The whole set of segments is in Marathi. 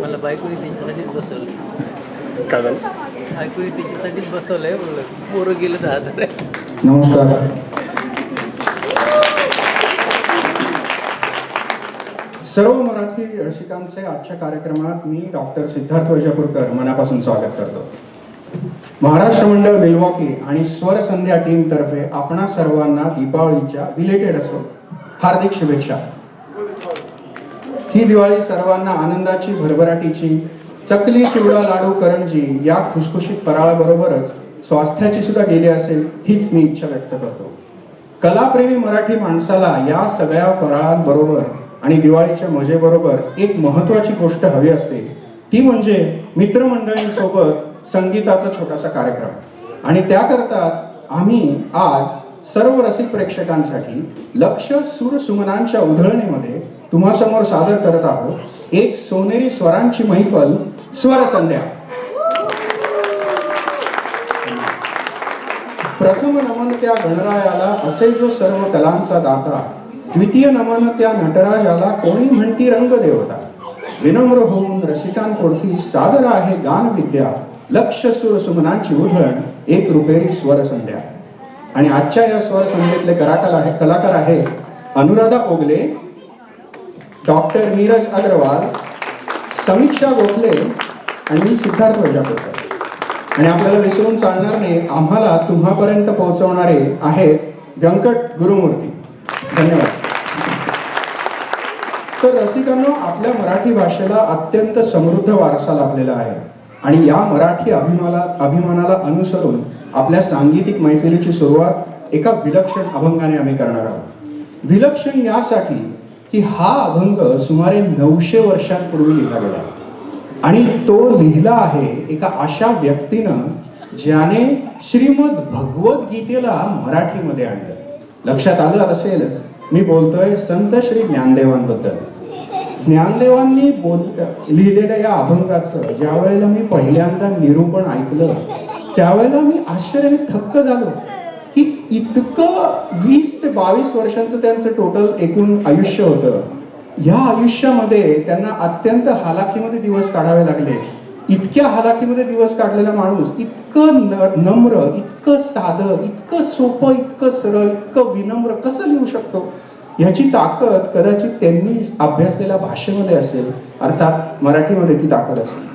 मला बायकोनी त्यांच्यासाठीच बसवलं. काय झालं? बायकोनी त्यांच्यासाठीच बसवलंय बोललं. पोरं गेलं 10,000. नमस्कार. सर्व मराठी रसिकांचे आजच्या कार्यक्रमात मी डॉक्टर सिद्धार्थ वैजापूरकर मनापासून स्वागत करतो. महाराष्ट्र मंडळ मिल्वॉकी आणि स्वर संध्या टीम तर्फे आपणा सर्वांना दीपावलीच्या बिलेटेड असो हार्दिक शुभेच्छा. ही दिवाळी सर्वांना आनंदाची, भरभराटीची, चकली, चिवडा, लाडू, करंजी या खुशखुशीत फराळाबरोबरच स्वास्थ्याची सुद्धा गेली असेल हीच मी इच्छा व्यक्त करतो. कलाप्रेमी मराठी माणसाला या सगळ्या फराळांबरोबर आणि दिवाळीच्या मजेबरोबर एक महत्त्वाची गोष्ट हवी असते, ती म्हणजे मित्रमंडळींसोबत संगीताचा छोटासा कार्यक्रम. आणि त्याकरता आम्ही आज सर्व रसिक प्रेक्षकांसाठी लक्ष सूर सुमनांच्या उधळणीमध्ये तुम्हासमोर सादर करत आहोत एक सोनेरी स्वरांची मैफल, स्वर संध्या. प्रथम नमन त्या गणरायाला असे जो सर्व कलांचा दाता, द्वितीय नमन त्या नटराजाला कोणी म्हणती रंगदेवता. विनम्र होऊन रसिकांपुढती सादर आहे गानविद्या, लक्ष सूर सुमनांची उधळण, एक रुपेरी स्वर संध्या. आणि आजच्या या स्वर संध्येतले कलाकार आहे अनुराधा ओगले, डॉक्टर नीरज अग्रवाल, समीक्षा गोखले आणि मी सिद्धार्थ वैजापूरकर. आणि आपल्याला विसरून चालणार नाही, आम्हाला तुम्हापर्यंत पोहोचवणारे आहेत व्यंकट गुरुमूर्ती. धन्यवाद. तर रसिकांनो, आपल्या मराठी भाषेला अत्यंत समृद्ध वारसा लाभलेला आहे आणि या मराठी अभिमानाला अनुसरून आपल्या सांगीतिक मैफिलीची सुरुवात एका विलक्षण अभंगाने आम्ही करणार आहोत. विलक्षण यासाठी की हा अभंग सुमारे 900 वर्षांपूर्वी लिहिला गेला आणि तो लिहिला आहे एका अशा व्यक्तीनं ज्याने श्रीमद भगवद्गीतेला मराठीमध्ये आणलं. लक्षात आलं असेलच, मी बोलतोय संत श्री ज्ञानदेवांबद्दल. ज्ञानदेवांनी लिहिलेल्या या अभंगाचं ज्या वेळेला मी पहिल्यांदा निरूपण ऐकलं त्यावेळेला मी आश्चर्याने थक्क झालो की इतकं 20 ते 22 वर्षांचं त्यांचं टोटल एकूण आयुष्य होतं. या आयुष्यामध्ये त्यांना अत्यंत हालाखीमध्ये दिवस काढावे लागले. इतक्या हालाखीमध्ये दिवस काढलेला माणूस इतकं नम्र, इतकं साधं, इतकं सोपं, इतकं सरळ, इतकं विनम्र कसं लिहू शकतो, ह्याची ताकद कदाचित त्यांनी अभ्यासलेल्या भाषेमध्ये असेल, अर्थात मराठीमध्ये ती ताकद असेल.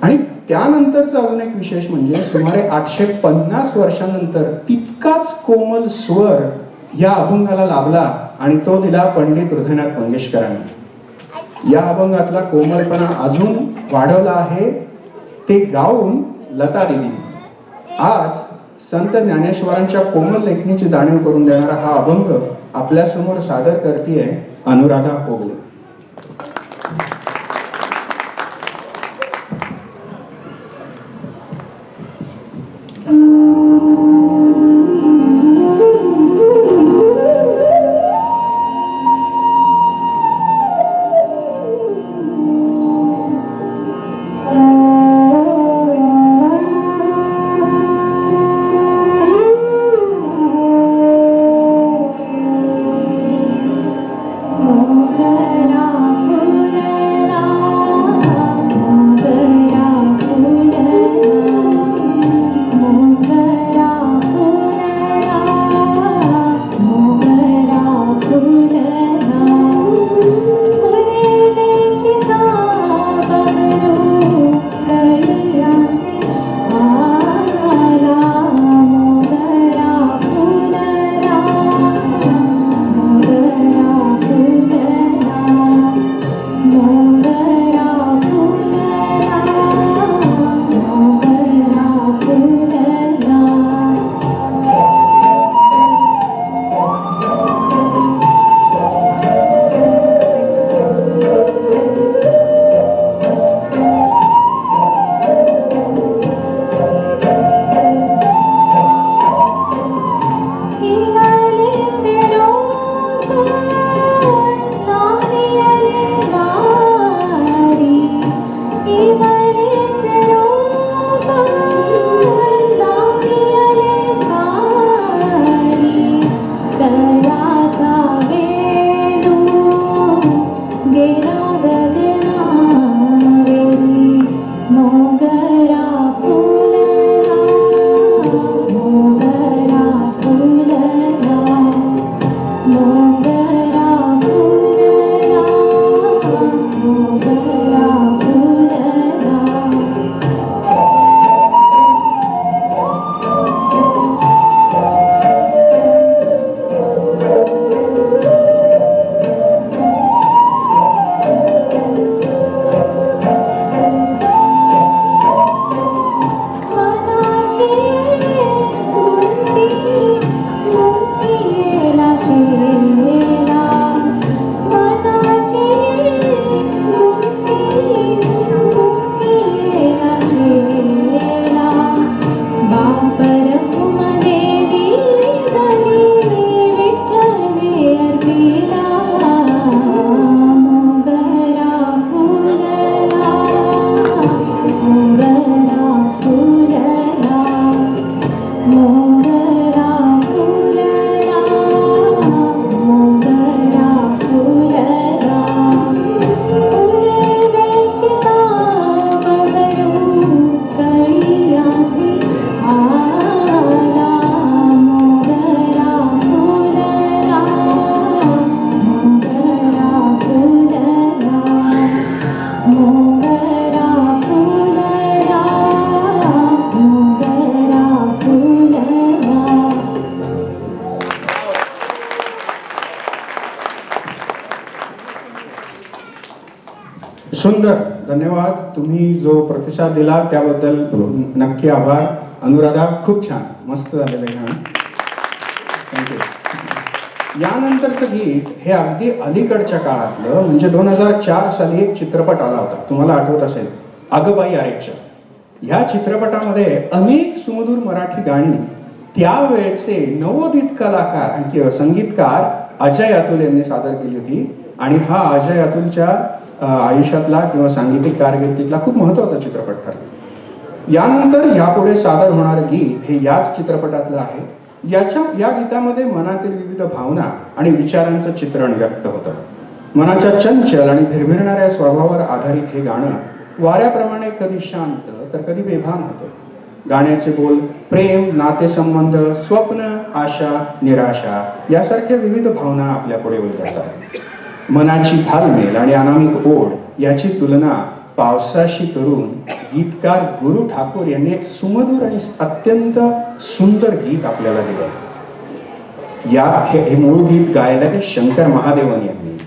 आणि त्यानंतरचा अजून एक विशेष म्हणजे सुमारे 850 वर्षांनंतर तितकाच कोमल स्वर या अभंगाला लाभला आणि तो दिला पंडित हृदयनाथ मंगेशकरांनी. या अभंगातला कोमलपणा अजून वाढवला आहे ते गाऊन लता दिदी. आज संत ज्ञानेश्वरांच्या कोमल लेखणीची जाणीव करून देणारा हा अभंग आपल्या समोर सादर करतीये अनुराधा ओगले. सुंदर, धन्यवाद. तुम्ही जो प्रतिसाद दिला त्याबद्दल नक्की आभार. अनुराधा, खूप छान, मस्त झालेलं आहे गाणं. थँक्यू. यानंतरचं गीत हे अगदी अलीकडच्या काळातलं, म्हणजे 2004 साली एक चित्रपट आला होता, तुम्हाला आठवत असेल, अगबाई आरेच्या. ह्या चित्रपटामध्ये अनेक सुमधुर मराठी गाणी त्यावेळचे नवोदित कलाकार आणि संगीतकार अजय अतुल यांनी सादर केली होती. आणि हा अजय अतुलच्या आयुष्यातला किंवा सांगीतिक कारकिर्दीतला खूप महत्त्वाचा चित्रपट ठरला. यानंतर यापुढे सादर होणारं गीत हे याच चित्रपटातलं आहे. या गीतामध्ये मनातील विविध भावना आणि विचारांचं चित्रण व्यक्त होतं. मनाच्या चंचल आणि भिरभिरणाऱ्या स्वभावावर आधारित हे गाणं वाऱ्याप्रमाणे कधी शांत तर कधी बेभान होतं. गाण्याचे बोल प्रेम, नातेसंबंध, स्वप्न, आशा, निराशा यासारख्या विविध भावना आपल्या पुढे उलगडतात. मनाची घालमेल आणि अनामिक ओढ याची तुलना पावसाशी करून गीतकार गुरु ठाकूर यांनी एक सुमधुर आणि अत्यंत सुंदर गीत आपल्याला दिलं. हे मूळ गीत गायलं शंकर महादेवन यांनी.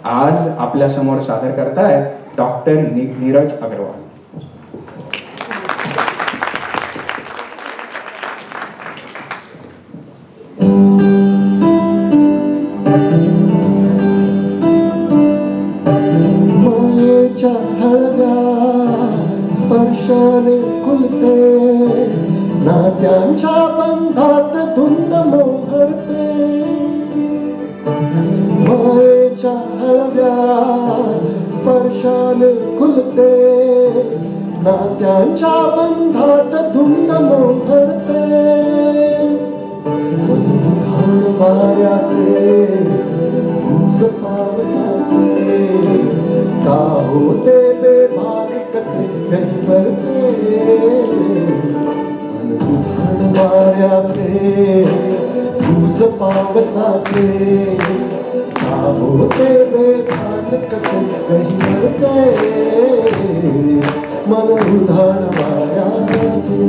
आज आपल्या समोर सादर करतायत डॉक्टर नीरज अग्रवाल. स्पर्शाने खुलते नात्यांच्या बंधात धुंद मोहरते. मायेच्या हळव्या स्पर्शाने खुलते नात्यांच्या बंधात धुंद मोहरते. वाऱ्याचे ऊस पावसाचे का होते बेभान कसे काही भरते. वाऱ्याचे ऊस पावसाचे का होते बेभान कसे काही भरते. मन उधाण वाऱ्याचे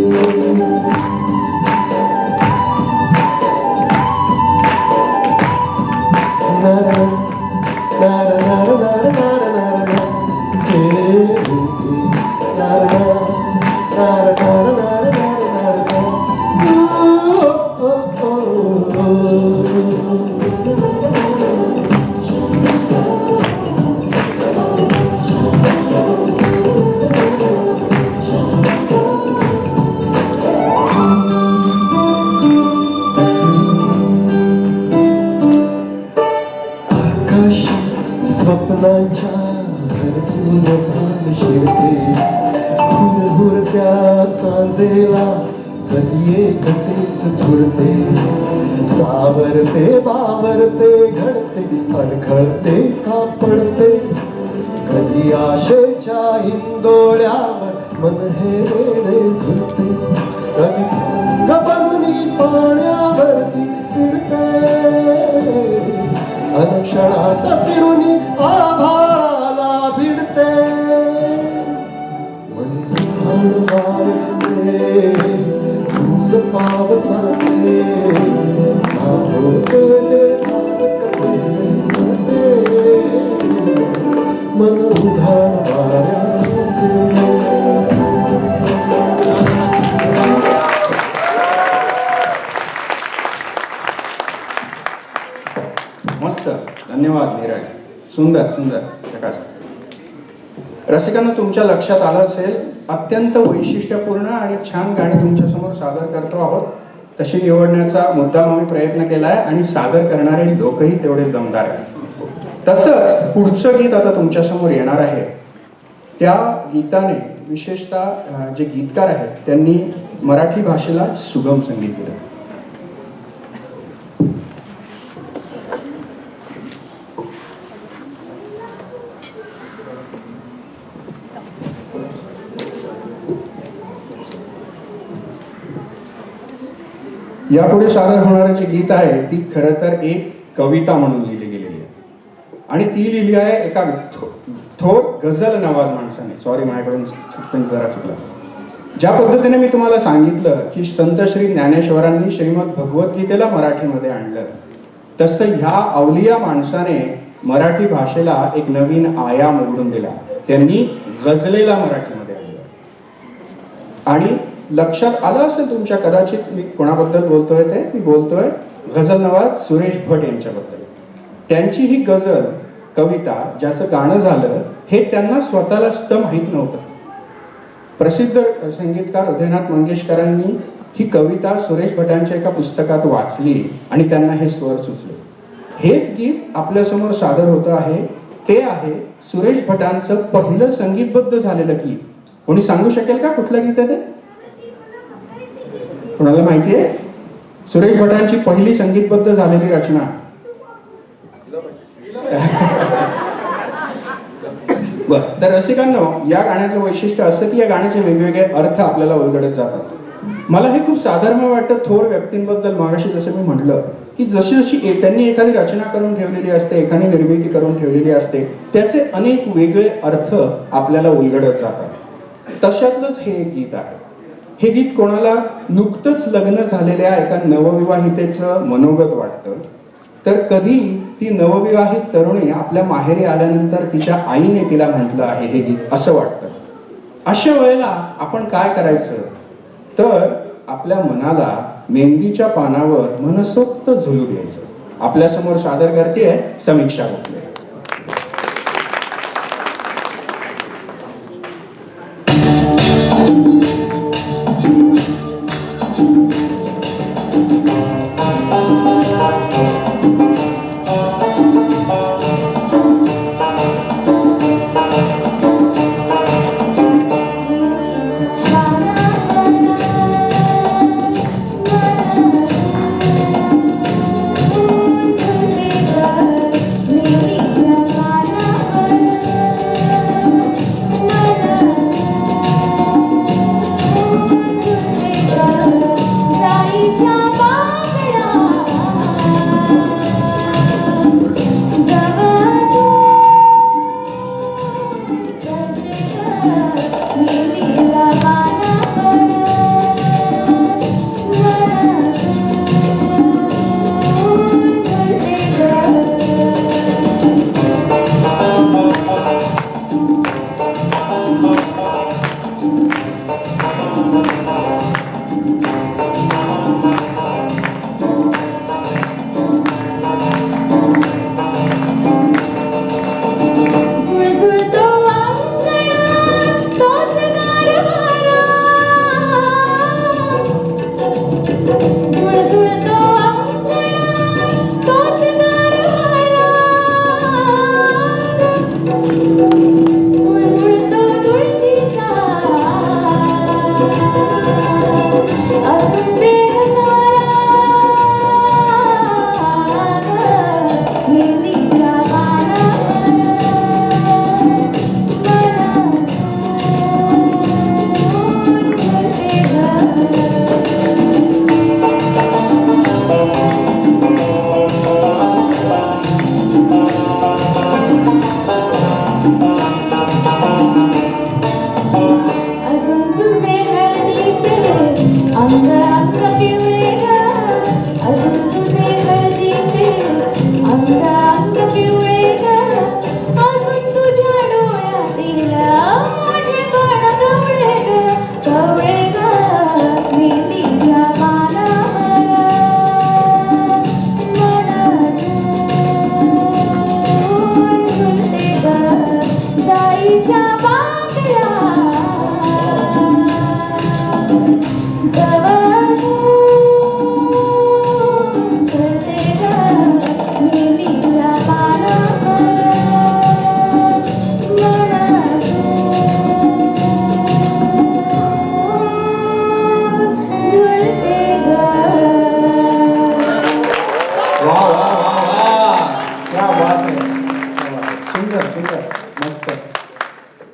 स्वप्नांच्या घरतून भान शिरते. हुरहुरत्या सांजेला कधी एकटेच झुरते. सावरते बावरते घडते अडखळते का पडते. कधी आशेच्या हिंदोळ्यावर मन हे वेळे झुलते. कधी भंग बनून पाण्यावरती फिरते. अनक्षणात फिरून आभाळाला भिडते. मन हळवायचे तुझ पावसाचे मन उघाड वाऱ्याचे. मस्त, धन्यवाद नीरज. सुंदर सुंदर, प्रकाश. रसिकांना तुमच्या लक्षात आलं असेल, अत्यंत वैशिष्ट्यपूर्ण आणि छान गाणी तुमच्यासमोर सादर करतो आहोत. तशी निवडण्याचा मुद्दाम आम्ही प्रयत्न केला आहे आणि सादर करणारे लोकही तेवढे जमदार आहेत. तसंच पुढचं गीत आता तुमच्यासमोर येणार आहे. त्या गीताने विशेषतः जे गीतकार आहेत त्यांनी मराठी भाषेला सुगम संगीत दिलं. यापुढे सादर होणारे जे गीत आहे ती खरं तर एक कविता म्हणून लिहिली गेलेली आहे आणि ती लिहिली आहे एका थोर गझल नवाज माणसाने. सॉरी, माझ्याकडून जरा चुकलं. ज्या पद्धतीने मी तुम्हाला सांगितलं की संत श्री ज्ञानेश्वरांनी श्रीमद भगवद्गीतेला मराठीमध्ये आणलं, तसं ह्या अवलिया माणसाने मराठी भाषेला एक नवीन आयाम उघडून दिला. त्यांनी गझलेला मराठीमध्ये आणलं. आणि लक्षात आलं असेल तुमच्या कदाचित मी कोणाबद्दल बोलतोय ते, मी बोलतोय गझल नवाज सुरेश भट यांच्याबद्दल. त्यांची ही गझल कविता ज्याचं गाणं झालं हे त्यांना स्वतःला सुद्धा माहीत नव्हतं. प्रसिद्ध संगीतकार हृदयनाथ मंगेशकरांनी ही कविता सुरेश भटांच्या एका पुस्तकात वाचली आणि त्यांना हे स्वर सुचले. हेच गीत आपल्यासमोर सादर होतं आहे. ते आहे सुरेश भटांचं पहिलं संगीतबद्ध झालेलं गीत. कोणी सांगू शकेल का कुठलं गीत आहे ते? कोणाला माहिती आहे? सुरेश भटांची पहिली संगीतबद्ध झालेली रचना. बर, तर रसिकांनो, या गाण्याचं वैशिष्ट्य असं की या गाण्याचे वेगवेगळे अर्थ आपल्याला उलगडत जातात. मला हे खूप साधारण वाटतं थोर व्यक्तींबद्दल. मागाशी जसं मी म्हटलं की जशी जशी त्यांनी एखादी रचना करून ठेवलेली असते, एखादी निर्मिती करून ठेवलेली असते, त्याचे अनेक वेगळे अर्थ आपल्याला उलगडत जातात. तशातलंच हे एक गीत आहे. हे गीत कोणाला नुकतंच लग्न झालेल्या एका नवविवाहितेचं मनोगत वाटतं, तर कधी ती नवविवाहित तरुणी आपल्या माहेरी आल्यानंतर तिच्या आईने तिला म्हटलं आहे हे गीत, असं वाटतं. अशा वेळेला आपण काय करायचं, तर आपल्या मनाला मेहंदीच्या पानावर मनसोक्त झुलू द्यायचं. आपल्यासमोर सादर करतेय समीक्षा गोखले. अजून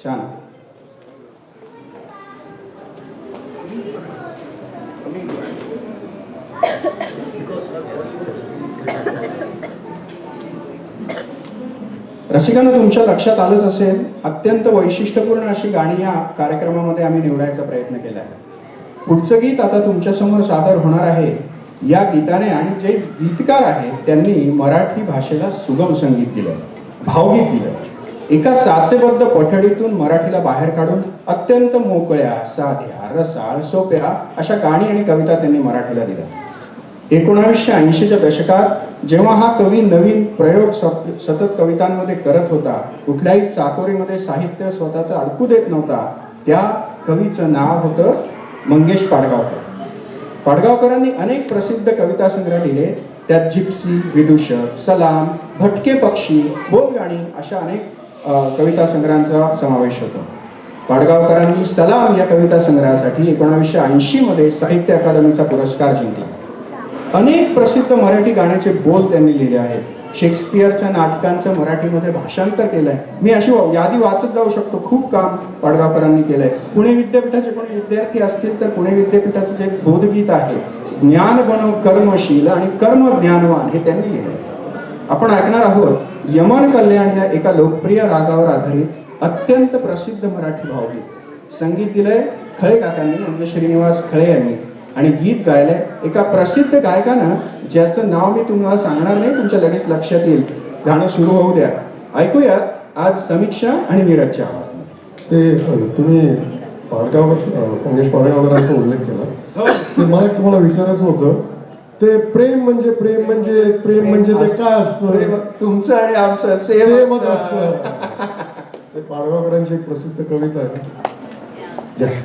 छान. रसिकांनो, तुमच्या लक्षात आलंच असेल, अत्यंत वैशिष्ट्यपूर्ण अशी गाणी या कार्यक्रमामध्ये आम्ही निवडायचा प्रयत्न केला आहे. पुढचं गीत आता तुमच्यासमोर सादर होणार आहे. या गीताने आणि जे गीतकार आहेत त्यांनी मराठी भाषेला सुगम संगीत दिलं, भावगीत दिलं. एका साचेबद्ध पठडीतून मराठीला बाहेर काढून अत्यंत मोकळ्या, साध्या, रसाळ, सोप्या अशा गाणी आणि कविता त्यांनी मराठीला दिल्या. 1980च्या दशकात जेव्हा हा कवी नवीन प्रयोग सतत कवितांमध्ये करत होता, कुठल्याही चाकोरीमध्ये साहित्य स्वतःचं अडकू देत नव्हता, त्या कवीचं नाव होतं मंगेश पाडगावकर. पाडगावकरांनी अनेक प्रसिद्ध कविता संग्रह लिहिले. त्यात जिप्सी, विदूषक, सलाम, भटके पक्षी, बोलगाणी अशा अनेक कविता संग्रहांचा समावेश होतो. पाडगावकरांनी सलाम या कविता संग्रहासाठी 1980 मध्ये साहित्य अकादमीचा पुरस्कार जिंकला. अनेक प्रसिद्ध मराठी गाण्याचे बोल त्यांनी लिहिले आहेत. शेक्सपियरच्या नाटकांचं मराठीमध्ये भाषांतर केलंय. मी अशी यादी वाचत जाऊ शकतो. खूप काम पाडगावकरांनी केलंय. पुणे विद्यापीठाचे कोणी विद्यार्थी असतील तर पुणे विद्यापीठाचं जे बोधगीत आहे, ज्ञान बनव कर्मशील आणि कर्म ज्ञानवान, हे त्यांनी लिहिलंय. आपण ऐकणार आहोत यमन कल्याण या एका लोकप्रिय रागावर आधारित अत्यंत प्रसिद्ध मराठी भावगीत. संगीत दिलंय खळे काकांनी, म्हणजे श्रीनिवास खळे यांनी, आणि गीत गायलंय एका प्रसिद्ध गायकानं, ज्याचं नाव मी तुम्हाला सांगणार नाही, तुमच्या लगेच लक्षात येईल. गाणं सुरू होऊ द्या. ऐकूयात आज समीक्षा आणि नीरजच्या आवाज. ते तुम्ही मंगेश पाडगावकरांचा उल्लेख केला, ते मला तुम्हाला विचारायचं होतं, ते प्रेम म्हणजे ते काय असतं? तुमचं आणि आमचं सेमच असतं. ते पाडगावकरांची एक प्रसिद्ध कविता आहे.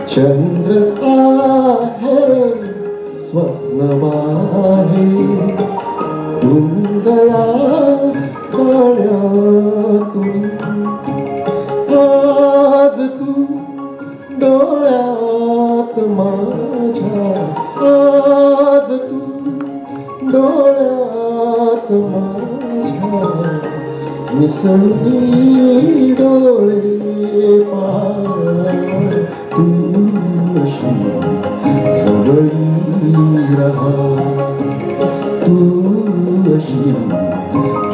चंद्र आहे स्वप्नवाहे धुंदया गाण्यातून आज तू डोळ्यात माझ्या, आज तू डोळ्यात माझ्या मिसळली डोळे पार तू अशी सवळी रहा, तू अशी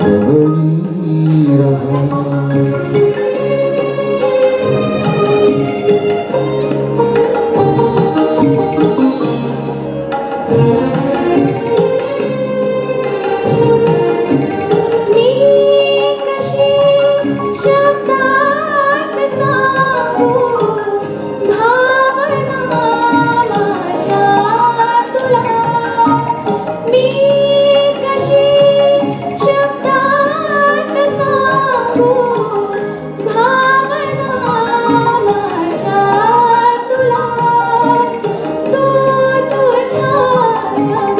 सवळी रहा. तुझ्या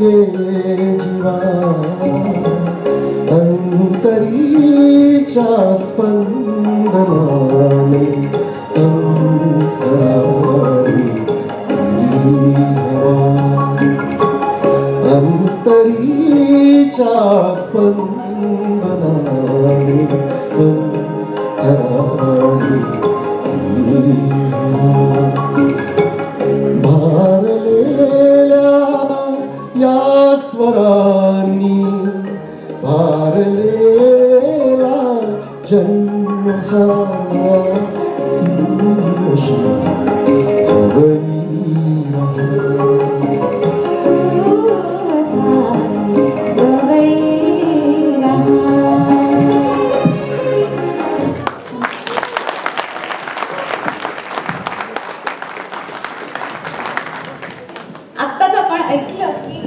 लागे जीवा अंतरीच्या स्पंदनाने अंतराळी अंतरीच्या स्पंदनाने अंतराळी भारलेल्या या स्वरांनी भारलेला जन्म हा आत्ताच आपण ऐकलं की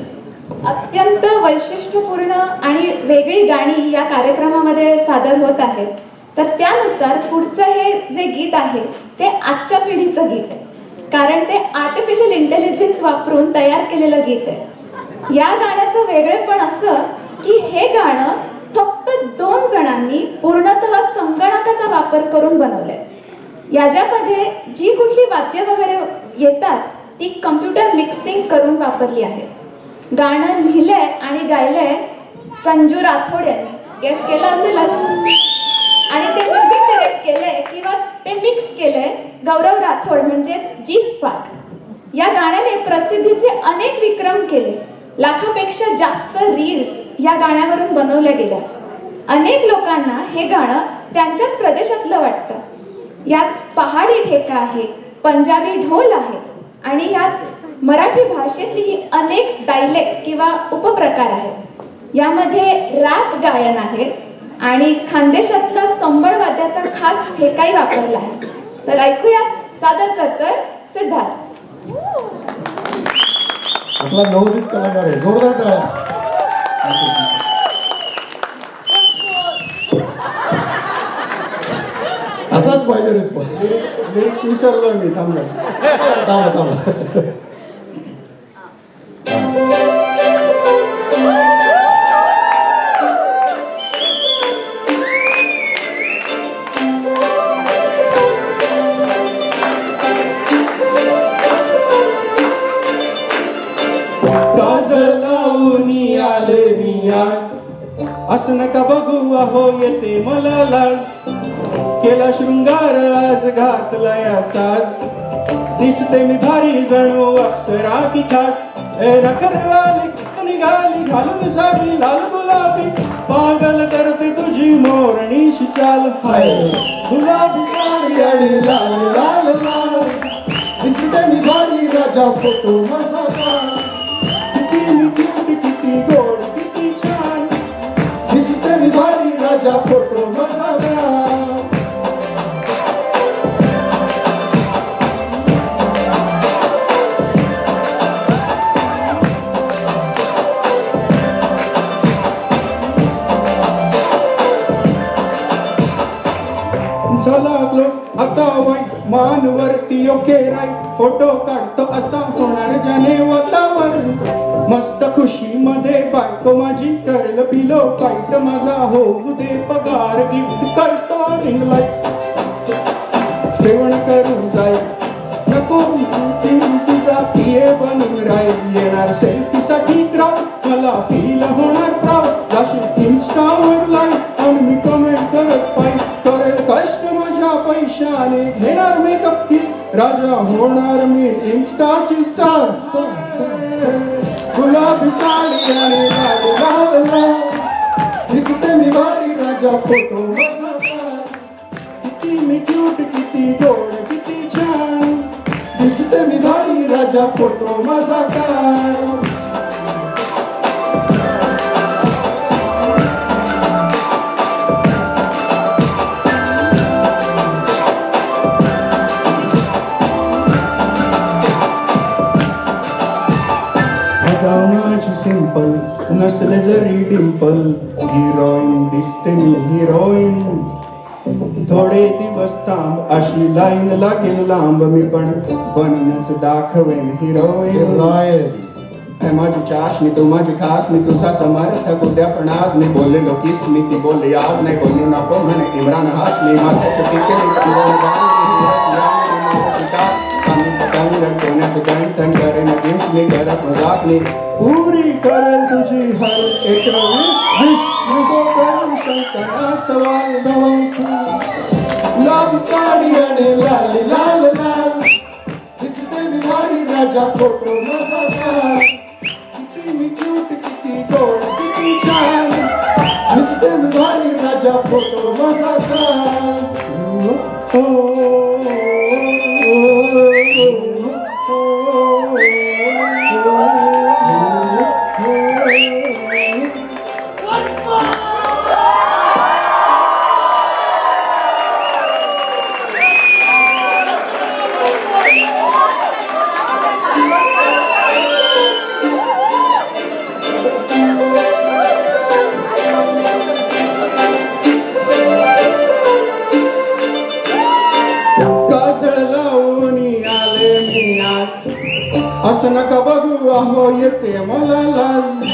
अत्यंत वैशिष्ट्यपूर्ण आणि वेगळी गाणी या कार्यक्रमामध्ये सादर होत आहेत. तर त्यानुसार पुढचं हे जे गीत आहे ते आजच्या पिढीचं गीत आहे, कारण ते आर्टिफिशियल इंटेलिजन्स वापरून तयार केलेलं गीत आहे. या गाण्याचं वेगळेपण असं की हे गाणं फक्त 2 जणांनी पूर्णतः संगणकाचा वापर करून बनवलंय. याच्यामध्ये जी कुठली वाद्य वगैरे येतात ती कम्प्युटर मिक्सिंग करून वापरली आहे. गाणं लिहिलंय आणि गायलंय संजू राठोड यांनी, गेस केलं असेलच, आणि ते म्युझिक डायरेक्ट केलंय किंवा ते मिक्स केलंय गौरव राठोड म्हणजेच जी स्पार्क. या गाण्याने प्रसिद्धीचे अनेक विक्रम केले. लाखापेक्षा जास्त रील्स या गाण्यावरून बनवल्या गेल्या. अनेक लोकांना हे गाणं त्यांच्याच प्रदेशातलं वाटतं. यात पहाडी ठेका आहे, पंजाबी ढोल आहे आणि यात मराठी भाषेतलीही अनेक डायलेक्ट किंवा उपप्रकार आहेत. यामध्ये रॅप गायन आहे आणि खानदेशातला संबळ वाद्याचा खास ठेकाही वापरला आहे. तर ऐकूया, सादर करतोय सिद्धार्थ. आपला नवोदित कलाकार आहे, जोरदार टाळ्या. असाच पाहिजे रिस्पॉन्स. लिरिक्स विसरलो मी, थांबलो. थांबा. काजळ लावून आले मी आज, असं नका बघू अहो येते मला लाज. केला शृंगार आज घातला या साज, दिसते मी भारी जणू अक्षरा की खास. रखरवाली निघाली घालून साडी लाल गुलाबी, पागल करते तुझी मोरणीशी चाल. हाय गुलाबी साडी आणि लाल लाल लाल, दिसते मी भारी राजा फोटो माझा किती मी क्यूट किती गोड किती छान. दिसते मी भारी राजा फोटो माझा झाला क्लोज आता वाईट मानवरती ओके राईट. फोटो काढतो असा होणार ज्याने वातावरण. मस्त खुशी मध्ये बायको माझी करेल पिलो फाईट. माझा होऊ दे पगार गिफ्ट करतो रिंग लाईट. सेवण करून जाईल नको तुझा पिये बनून राहील. येणार सेल्फी साठी क्राऊड, मला फील होणार प्राऊड. जाशील इन्स्टावर लाईट आणि मी कमेंट करत पाहिजे. करेल कष्ट माझ्या पैशाने, घेणार मेकअप किट, राजा होणार मी इन्स्टाची स्टार. गुलाबी साडी आणि लाल लाल लाल, दिसते मी भारी राजा फोटो माझा किती मी क्यूट किती गोड किती छान. दिसते मी भारी राजा फोटो माझा काय. माझी सिंपल नसले जरी डिंपल, हिरोईन दिसते मी हिरोईन. थोडे दिवस थांब अशी लाईन लागेल लांब, मी पण बनूनच दाखवेन हिरोईन. है माझी चाशनी तू माझी खास मी तुझा समर्थक उद्या पण आज मी बोललेलो किस मी ती बोलली आज नाही बोलू नको म्हणे इम्रान हाशमी माथ्याचे टिके सोन्याचे गंठन करेन मी करत मजाक मी पुरी करेल तुझी हर एक विश नको करू शंकरा सवाल सवाल लाल साडी आणि लाल लाल लाल दिसते मी भारी राजा फोटो मजादार किती मी क्यूट किती गोड किती छान दिसते मी भारी राजा फोटो मजादार असं नका बघू अहो येते मला लाज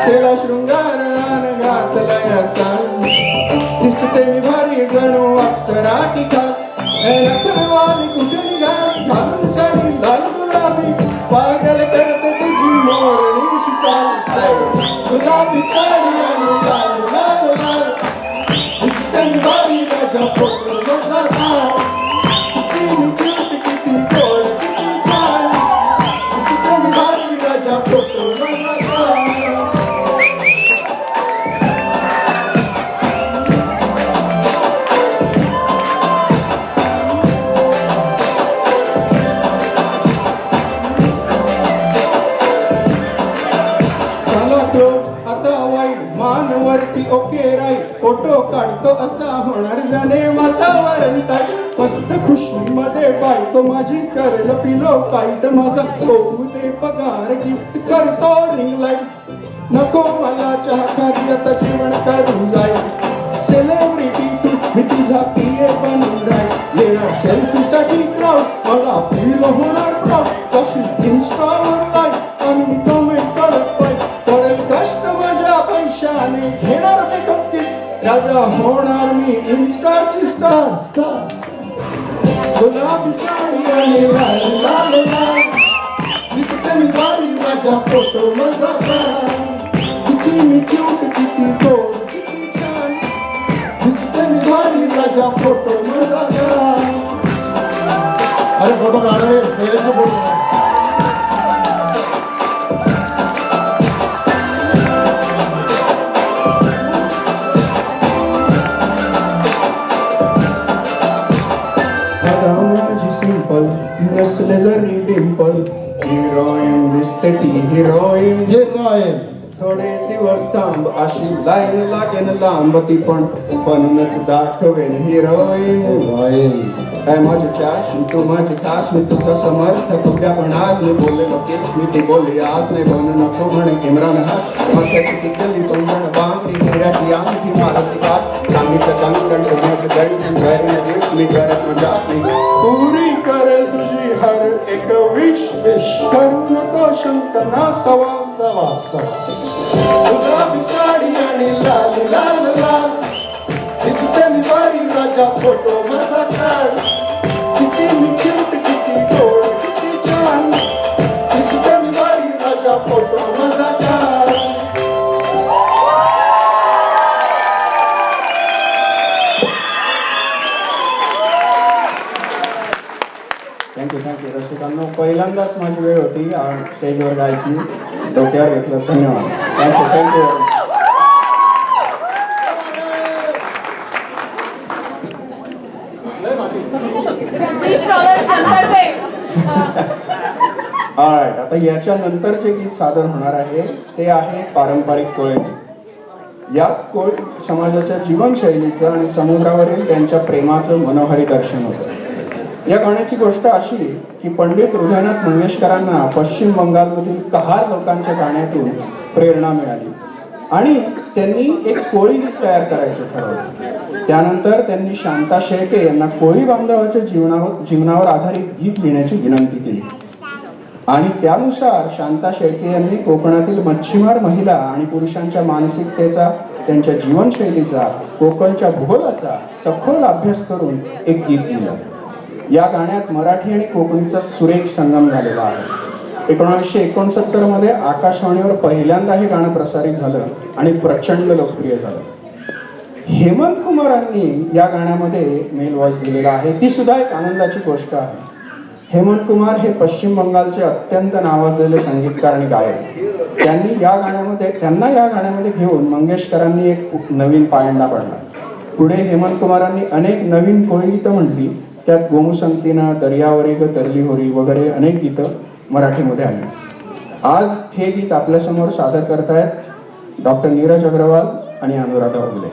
त्याला शृंगार घातलाय असा दिसते मी भारी जणू अप्सरा की खास नखरवाली कुठे निघाली घालून साडी लाल गुलाबी पागल करते तुझी मोरणी शिकाल गुलाबी साडी आणि लाल लाल लाल दिसते मी भारी राजा फोटो मजादार किती मी क्यूट किती गोड किती छान मानवरती ओके राईट फोटो काढतो असा होणार जाणे वातावरण ताई मस्त खुशी मध्ये बायको माझी करेल पिलो फाईट माझा होऊ दे पगार गिफ्ट करतो रिंग लाईट नको मला चहा खाली आता जेवण करून जाईल सेलिब्रिटी तू मी तुझा पिये बनून राहील येणार सेल्फी साठी क्राऊड मला फील होणार प्राऊड कशी इन्स्टावर लाईट आणि कमेंट करत पाहिजे करेल कष्ट माझ्या पैशाने घेणार मेकअप किट राजा होणार मी इन्स्टाची स्टार स्टार गुलाबी साडी आणि लाल लाल लाल दिसते मी भारी माझा फोटो मजादार किती मी क्यूट किती गोड किती छान दिसते मी भारी माझा फोटो मजादार अरे फोटो काढ रे शेअरचा फोटो नसले जरी डिंपल हिरोईन दिसते ती हिरोईन हिरोईन थोडे दिवस थांब अशी लाईन लागेन लांब ती पण बनूनच दाखवेन हिरोईन हिरोईन काय माझी चाश तू माझी खास मी तुझा समर्थक उद्या पण आज मी बोललेलो केस मी ती बोलली आज नाही बनू नको म्हणे इम्रान हात माथ्याची ती गल्ली तोंडण बांगडी हिऱ्याची अंगठी मारती काट सांगीचं कंकण सोन्याचं गंठन घरी मी करत मजाक नाही पुरी करेल तुझी हर एक विश विश करू नको शंकना सवाल सवाल सवाल गुलाबी साडी आणि लाल लाल लाल दिसते मी भारी राजा फोटो मजादार किती मी क्यूट किती गोड किती छान दिसते मी भारी राजा फोटो मजादार थँक्यू रसिकांनो पहिल्यांदाच माझी वेळ होती स्टेजवर गायची डोक्यावर घेतलं धन्यवाद थँक्यू ऑलराईट आता याच्या नंतरचे गीत सादर होणार आहे ते आहे पारंपरिक कोळी गीत यात कोळी समाजाच्या जीवनशैलीचं आणि समुद्रावरील त्यांच्या प्रेमाचं मनोहारी दर्शन होतं या गाण्याची गोष्ट अशी की पंडित हृदयनाथ मंगेशकरांना पश्चिम बंगालमधील कहार लोकांच्या गाण्यातून प्रेरणा मिळाली आणि त्यांनी एक कोळी गीत तयार करायचं ठरवलं त्यानंतर त्यांनी शांता शेळके यांना कोळी बांधवाच्या जीवनावर आधारित गीत लिहिण्याची विनंती केली आणि त्यानुसार शांता शेळके यांनी कोकणातील मच्छीमार महिला आणि पुरुषांच्या मानसिकतेचा, त्यांच्या जीवनशैलीचा, कोकणच्या भूगोलाचा सखोल अभ्यास करून एक गीत लिहिलं. या गाण्यात मराठी आणि कोकणीचा सुरेख संगम झालेला आहे. 1969 मध्ये आकाशवाणीवर पहिल्यांदा हे गाणं प्रसारित झालं आणि प्रचंड लोकप्रिय झालं. हेमंत कुमारांनी या गाण्यामध्ये मेल व्हॉइस दिलेला आहे. ती सुद्धा एक आनंदाची गोष्ट आहे. हेमंत कुमार हे पश्चिम बंगालचे अत्यंत नावाजलेले संगीतकार आणि गायक. त्यांना या गाण्यामध्ये घेऊन मंगेशकरांनी एक नवीन पायंडा पाडला. पुढे हेमंत कुमारांनी अनेक नवीन कोळीगीतं म्हटली. त्यात गोमुसंगतीनं, दर्यावरी ग तरली होरी वगैरे अनेक गीतं मराठीमध्ये आली. आज हे गीत आपल्यासमोर सादर करतायत डॉक्टर नीरज अग्रवाल आणि अनुराधा उगले.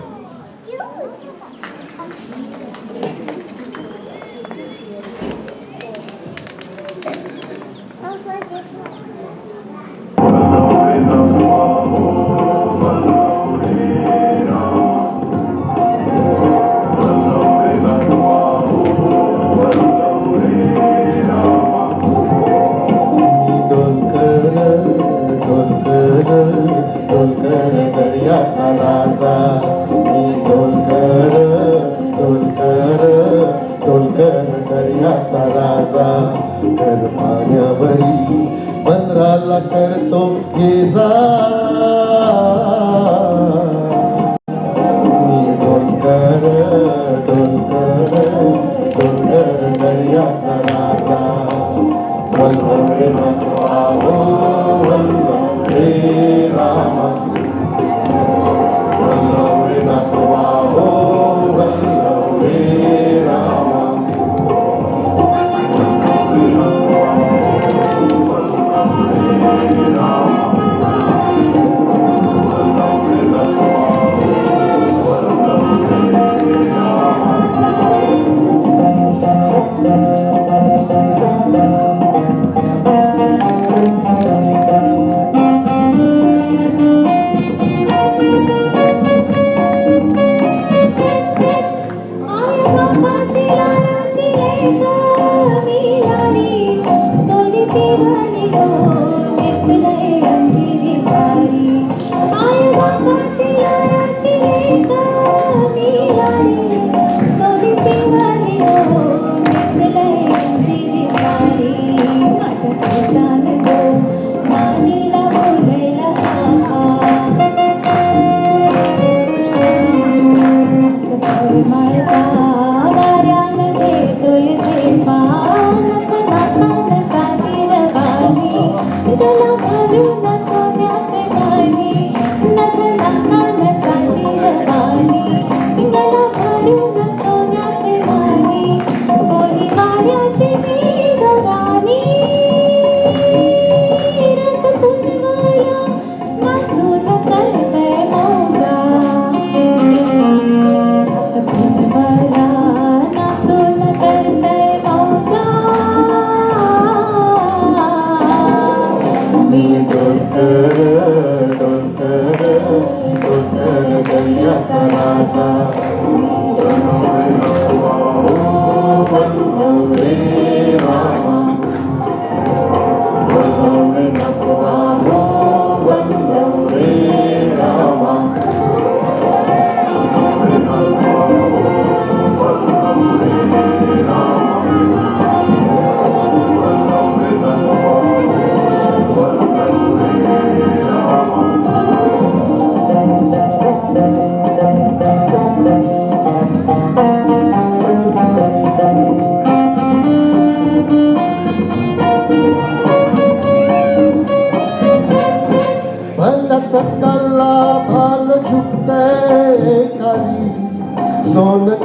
करतो ये जा डोलकर डोलकर डोलकर दर्याचा राजा वल्लभे भगवा हो वल्लभे रामा वल्लभे भगवा हो वल्लभे रामा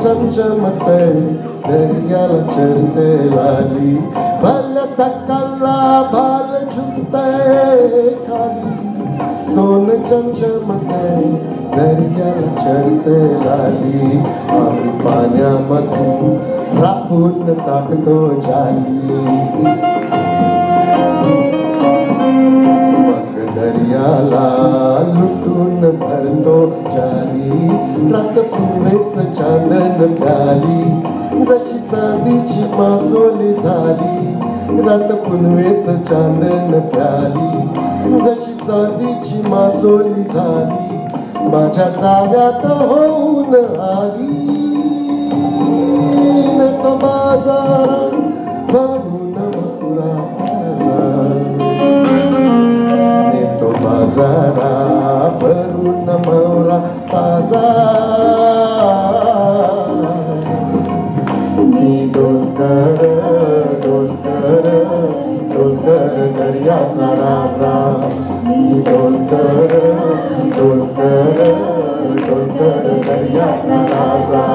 चमचमते दर्याला चढ़ते लाली भल्या सकाळला भाल झुकते खाली सोन चमचमते दर्याला चढ़ते लाली आम्ही पाण्यामध्ये राखून टाकतो जाली दर्याला लुटून भरतो जाली रात पूर्वेच चांदन प्याली जशी चांदीची मासोली झाली रात पुनवेच चांदन प्याली जशी चांदीची मासोली झाली माझ्या चाव्यात होऊन आली न तो बाजारात भरून भरला नेतो बाजारा भरून भरला ताजा मी डोलकर डोलकर डोलकर दर्याचा राजा मी डोलकर डोलकर डोलकर दर्याचा राजा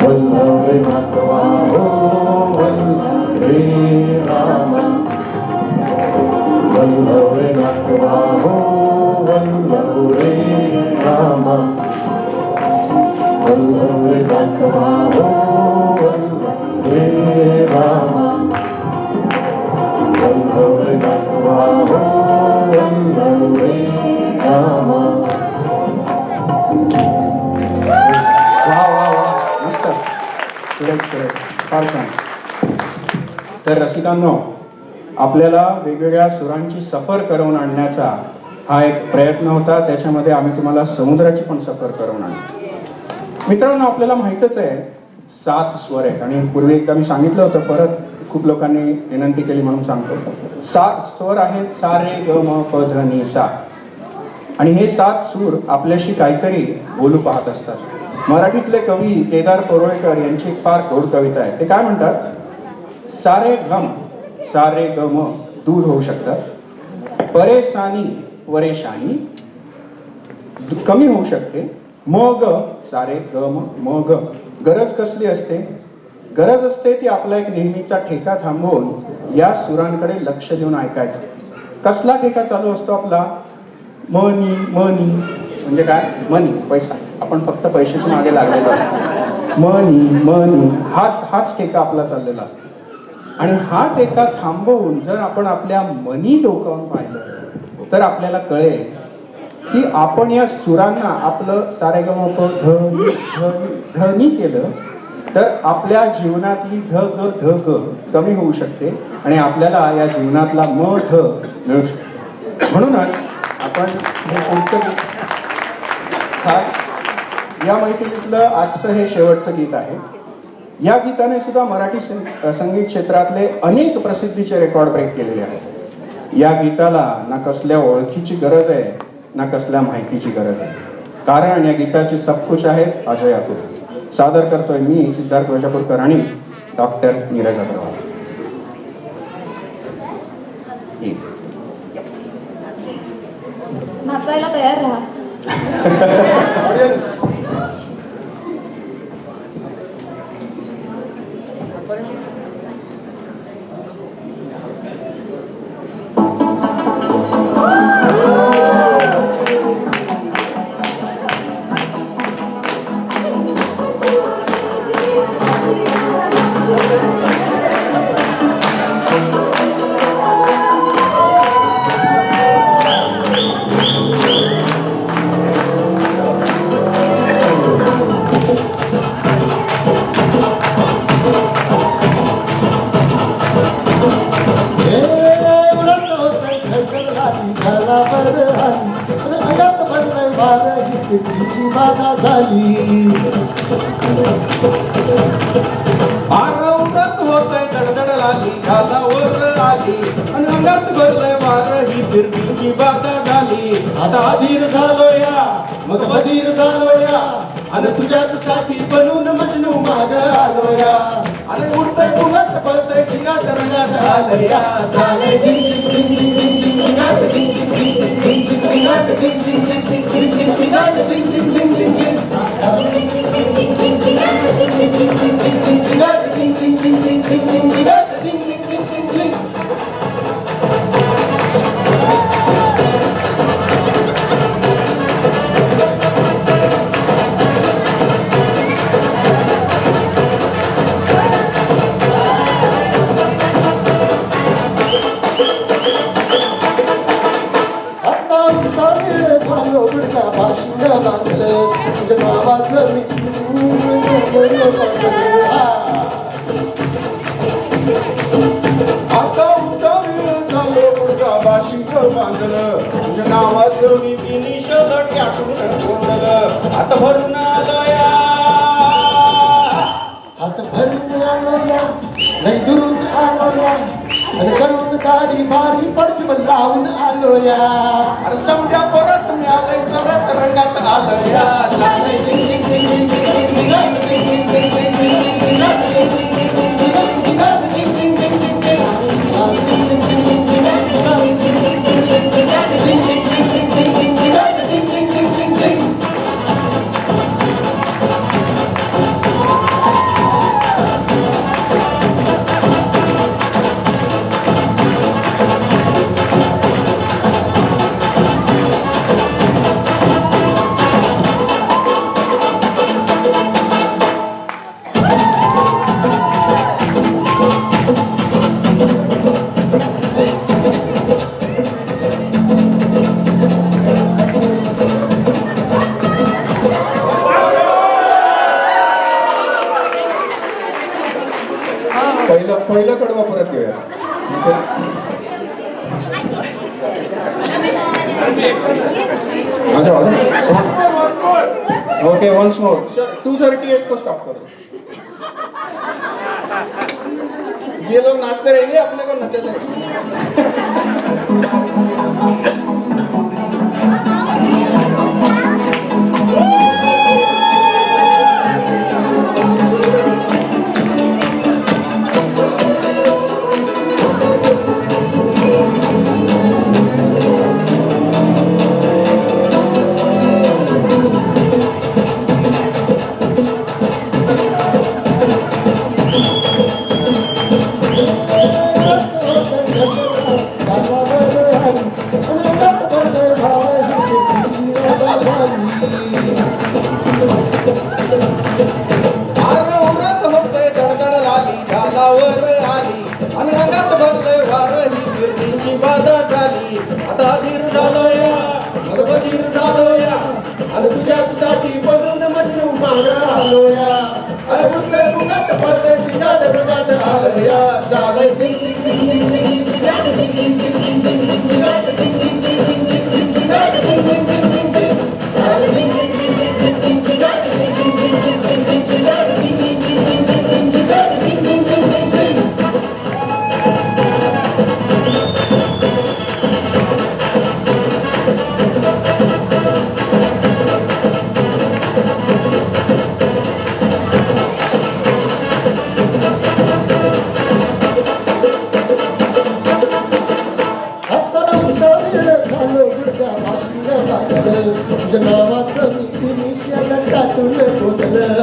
वल्लभ नाथवा हो वल्लभ रे राम वल्लभ नाथवा हो वल्लभ रे राम वल्लभ नाथवा हो वल्लभ रे राम वल्लभ नाथवा हो वल्लभ रे राम. वा वा वा मस्त फार छान. तर रसिकांनो, आपल्याला वेगवेगळ्या सुरांची सफर करवून आणण्याचा हा एक प्रयत्न होता. त्याच्यामध्ये आम्ही तुम्हाला समुद्राची पण सफर करवून आणली. मित्रांनो, आपल्याला माहीतच आहे 7 स्वर आहेत आणि पूर्वी एकदा मी सांगितलं होतं, परत खूप लोकांनी विनंती केली म्हणून सांगतो. 7 स्वर आहेत, सा रे ग म प ध नि सा. आणि हे 7 सूर आपल्याशी काहीतरी बोलू पाहत असतात. मराठीतले कवी केदार परोळेकर यांची एक फार गोड कविता आहे. ते काय म्हणतात? सारे घम सारे गम दूर होऊ शकतात, परेशानी वरेशानी कमी होऊ शकते, मग सारे गम मग. गरज कसली असते? गरज असते ती आपला एक नेहमीचा ठेका थांबवून या सुरांकडे लक्ष देऊन ऐकायचं. कसला ठेका चालू असतो आपला? मनी मनी म्हणजे काय? मनी, पैसा. आपण फक्त पैशाच्या मागे लागलेलो असतो. मनी मनी हाच ठेका आपला चाललेला असतो. आणि हा टेका थांबवून जर आपण आपल्या मनी डोकावून पाहिलं तर आपल्याला कळेल की आपण या सुरांना आपलं सारेगमप धनी केलं तर आपल्या जीवनातली ध ग कमी होऊ शकते आणि आपल्याला या जीवनातला म ध मिळू शकतो. म्हणूनच आपण हे पुढचं गीत खास या मैफिलीतलं आजचं हे शेवटचं गीत आहे. या गीताने सुद्धा मराठी संगीत क्षेत्रातले अनेक प्रसिद्धीचे रेकॉर्ड ब्रेक केलेले आहेत. या गीताला ना कसल्या ओळखीची गरज आहे ना कसल्या माहितीची गरज आहे, कारण या गीताची सबकुच आहेत अजय अतुल. सादर करतोय मी सिद्धार्थ वजापूरकर आणि डॉक्टर नीरज अग्रवाल. नाचायला तयार राहा. आता अधीर झालो या मग बधीर झालो या आणि तुझ्याच साठी बनून मजनू माग आलो या आणि उडतय फुगत पळतय झिंगाट रंगात आलं या झालंय झिंग झिंग झिंग झिंग झिंग झिंगाट झिंग झिंग झिंग झिंग झिंग झिंगाट झिंग झिंग झिंग झिंग झिंग झिंग झिंगाट झिंग झिंग झिंग झिंग झिंग झिंगाट झिंग झिंग झिंग झिंग झिंग झिंगाट झिंग झिंग झिंग झिंग झिंग झिंग झिंगाट झिंग झिंग झिंग झिंग झिंग. तुझ्या नावाचं मी बांधलं तुझ्या नावाचं मी तिन्ही शहर टाकून गोंधलं हात भरून आलो या हात भरून आलो या लय दुरून आलो या आणि करून दाढी भारी परफ्यूम लावून आलो या अरे समजा परत मी आलोय परत रंगात आलो या साले झिंग झिंग झिंग झिंग झिंग झिंग झिंग झिंग झिंग पहिलं कडवा परत घेऊया ओके वन्स मोर 238 को स्टॉप करो ये लोग नाचते रहेंगे अपने को नचाते रहेंगे तुझ्यासाठी बनून मजनू मागं आलो या अरे उठले मुगाट पडते चिंगाट रंगात आलो या चालय झिंग झिंग झिंग झिंग झिंग चिंगाट झिंग झिंग झिंग झिंग झिंग चिंगाट झिंग झिंग झिंग झिंग झिंग चिंगाट झिंग झिंग झिंग झिंग झिंग चालय झिंग झिंग झिंग झिंग झिंग चिंगाट झिंग झिंग झिंग झिंग झिंग चिंगाट झिंग झिंग झिंग झिंग झिंग चिंगाट झिंग झिंग झिंग झिंग झिंग तुझ्या नावाचं मी तिनिशाला टाकून गोतलं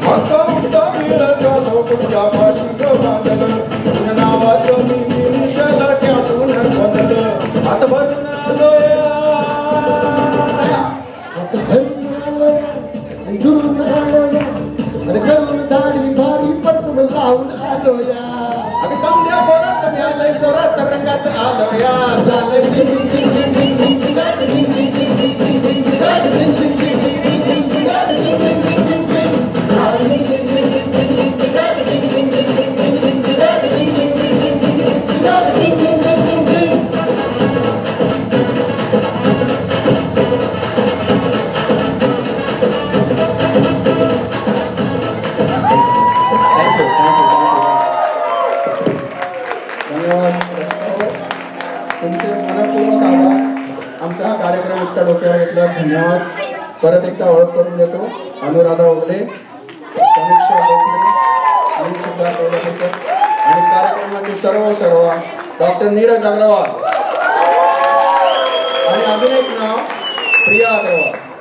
आता उठता वेळ झालो पुढच्या भाषी बांधलं तुझ्या नावाचं मी तिनिशाला टाकून गोतलं हात भरून आलो हात भरून आलो दुरून आलो आणि करून दाढी भारी परफ्यूम लावून आलो या अगं समजा परत मी आलोय जोरात रंगात आलो या झालंय झिंग झिंग झिंग झिंग झिंग झिंग चिंगाट झिंग झिंग झिंग झिंग झिंग झिंग चिंगाट झिंग झिंग झिंग झिंग झिंग चिंगाट झिंग झिंग झिंग झिंग झिंग झालंय झिंग झिंग झिंग झिंग झिंग झिंग चिंगाट झिंग झिंग झिंग झिंग झिंग झिंग चिंगाट झिंग झिंग झिंग झिंग झिंग झिंग चिंगाट झिंग झिंग झिंग झिंग झिंग तुमचे मनपूर्वक आभार आमचा हा कार्यक्रम इतका डोक्यावर घेतला धन्यवाद परत एकदा ओळख करून देतो अनुराधा ओगले समीक्षा गोखले मी सिद्धार्थ ओगलेकर आणि कार्यक्रमाचे सर्व डॉक्टर नीरज अग्रवाल आणि अजून एक नाव प्रिया अग्रवाल